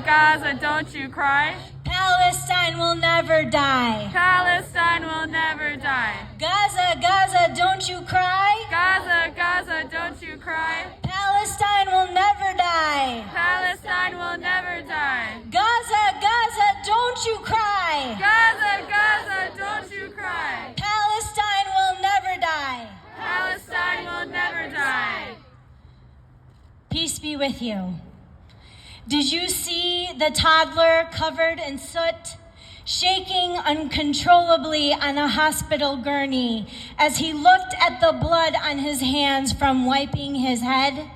Gaza, don't you cry. Palestine will never die. Palestine will never die. Gaza, Gaza, don't you cry. Gaza, Gaza, don't you cry. Palestine will never die. Palestine will never die. Gaza, Gaza, don't you cry. Gaza, Gaza, don't you cry. Palestine will never die. Palestine will never die. Peace be with you. Did you see the toddler covered in soot, shaking uncontrollably on a hospital gurney as he looked at the blood on his hands from wiping his head?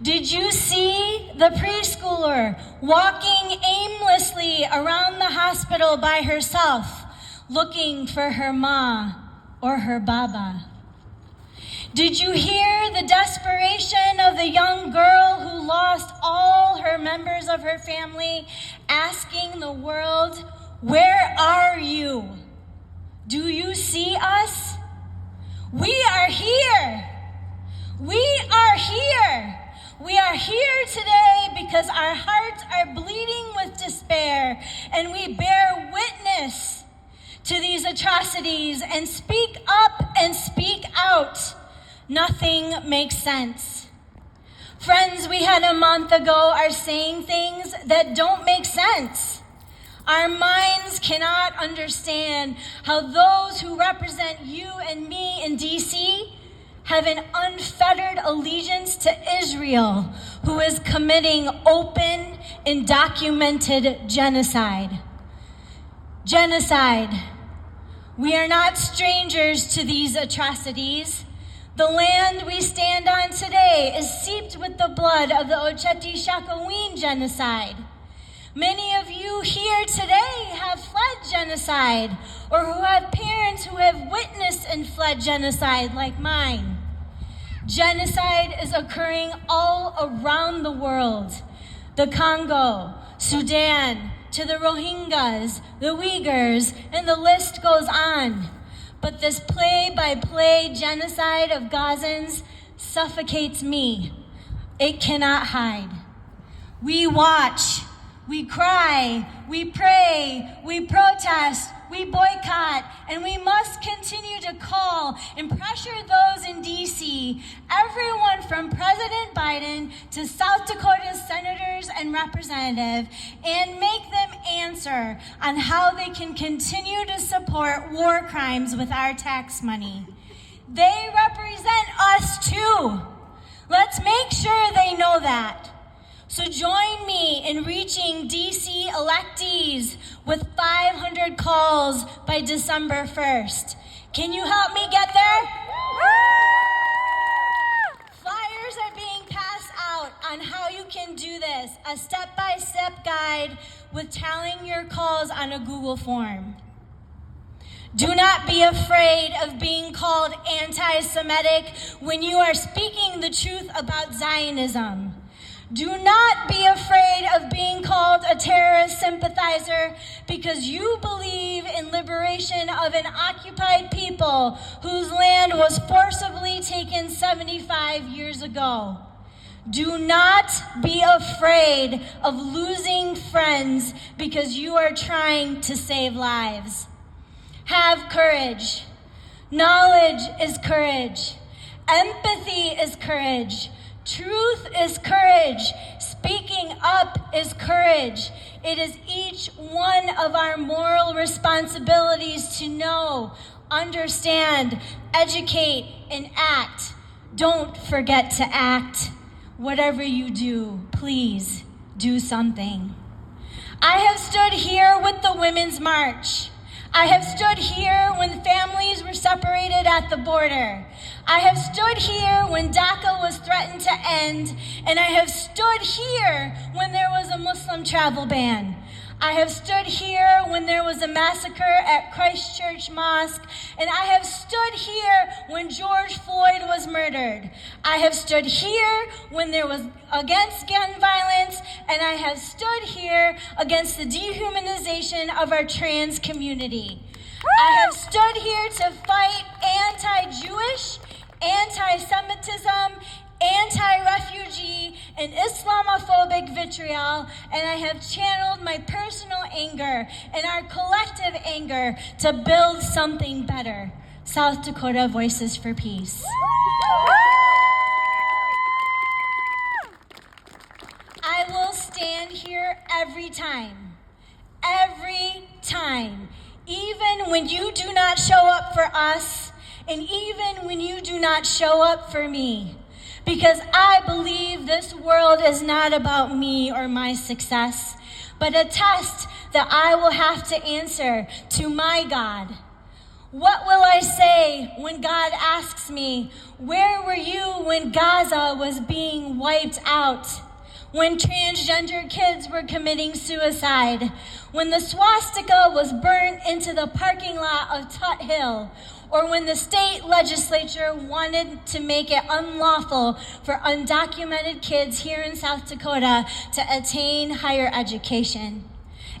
Did you see the preschooler walking aimlessly around the hospital by herself, looking for her ma or her baba? Did you hear the desperation of the young girl who lost all her members of her family, asking the world, "Where are you? Do you see us? We are here. We are here. We are here today because our hearts are bleeding with despair, and we bear witness to these atrocities and speak up and speak out. Nothing makes sense. Friends we had a month ago are saying things that don't make sense. Our minds cannot understand how those who represent you and me in DC have an unfettered allegiance to Israel, who is committing open and documented genocide. Genocide. We are not strangers to these atrocities. The land we stand on today is seeped with the blood of the Oceti Sakowin genocide. Many of you here today have fled genocide, or who have parents who have witnessed and fled genocide like mine. Genocide is occurring all around the world. The Congo, Sudan, to the Rohingyas, the Uyghurs, and the list goes on. But this play-by-play genocide of Gazans suffocates me. It cannot hide. We watch, we cry, we pray, we protest, we boycott, and we must continue to call and pressure those in DC, everyone from President Biden to South Dakota's senators and representatives, and make them answer on how they can continue to support war crimes with our tax money. They represent us too. Let's make sure they know that. So join me in reaching DC electees with 500 calls by December 1st. Can you help me get there? Flyers are being passed out on how you can do this, a step-by-step guide with tallying your calls on a Google form. Do not be afraid of being called anti-Semitic when you are speaking the truth about Zionism. Do not be afraid of being called a terrorist sympathizer because you believe in liberation of an occupied people whose land was forcibly taken 75 years ago. Do not be afraid of losing friends because you are trying to save lives. Have courage. Knowledge is courage. Empathy is courage. Truth is courage. Speaking up is courage. It is each one of our moral responsibilities to know, understand, educate, and act. Don't forget to act. Whatever you do, please do something. I have stood here with the Women's March. I have stood here when families were separated at the border. I have stood here when DACA was threatened to end, and I have stood here when there was a Muslim travel ban. I have stood here when there was a massacre at Christchurch Mosque, and I have stood here when George Floyd was murdered. I have stood here when there was against gun violence, and I have stood here against the dehumanization of our trans community. I have stood here to fight anti-Jewish, anti-Semitism, anti-refugee, and Islamophobic vitriol, and I have channeled my personal anger and our collective anger to build something better. South Dakota Voices for Peace. I will stand here every time, even when you do not show up for us, and even when you do not show up for me. Because I believe this world is not about me or my success, but a test that I will have to answer to my God. What will I say when God asks me, where were you when Gaza was being wiped out? When transgender kids were committing suicide? When the swastika was burned into the parking lot of Tut Hill? Or when the state legislature wanted to make it unlawful for undocumented kids here in South Dakota to attain higher education?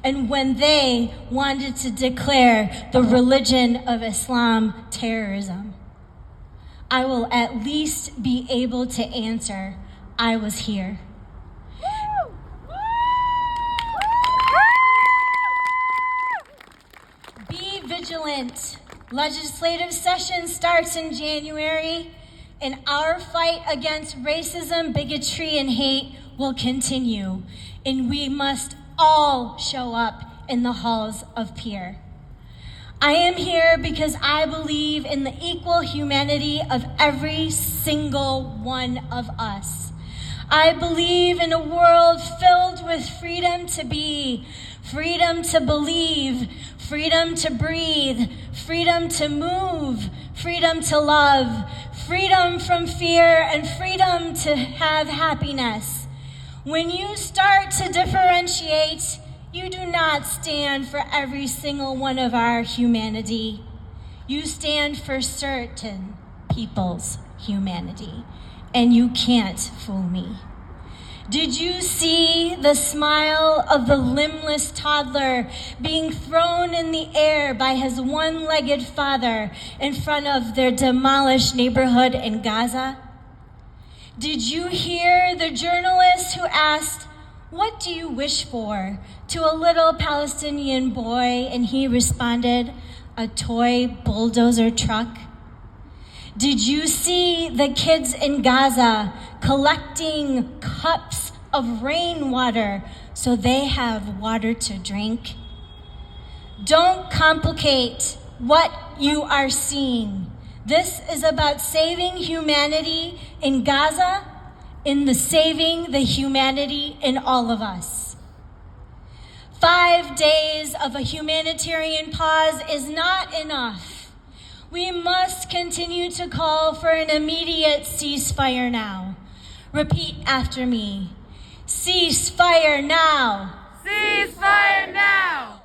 And when they wanted to declare the religion of Islam terrorism? I will at least be able to answer, I was here. Be vigilant. Legislative session starts in January, and our fight against racism, bigotry, and hate will continue, and we must all show up in the halls of Pierre. I am here because I believe in the equal humanity of every single one of us. I believe in a world filled with freedom to be, freedom to believe, freedom to breathe, freedom to move, freedom to love, freedom from fear, and freedom to have happiness. When you start to differentiate, you do not stand for every single one of our humanity. You stand for certain people's humanity, and you can't fool me. Did you see the smile of the limbless toddler being thrown in the air by his one-legged father in front of their demolished neighborhood in Gaza? Did you hear the journalist who asked, "What do you wish for?" to a little Palestinian boy, and he responded, "A toy bulldozer truck"? Did you see the kids in Gaza collecting cups of rainwater so they have water to drink? Don't complicate what you are seeing. This is about saving humanity in Gaza, in saving the humanity in all of us. 5 days of a humanitarian pause is not enough. We must continue to call for an immediate ceasefire now. Repeat after me. Ceasefire now. Ceasefire now.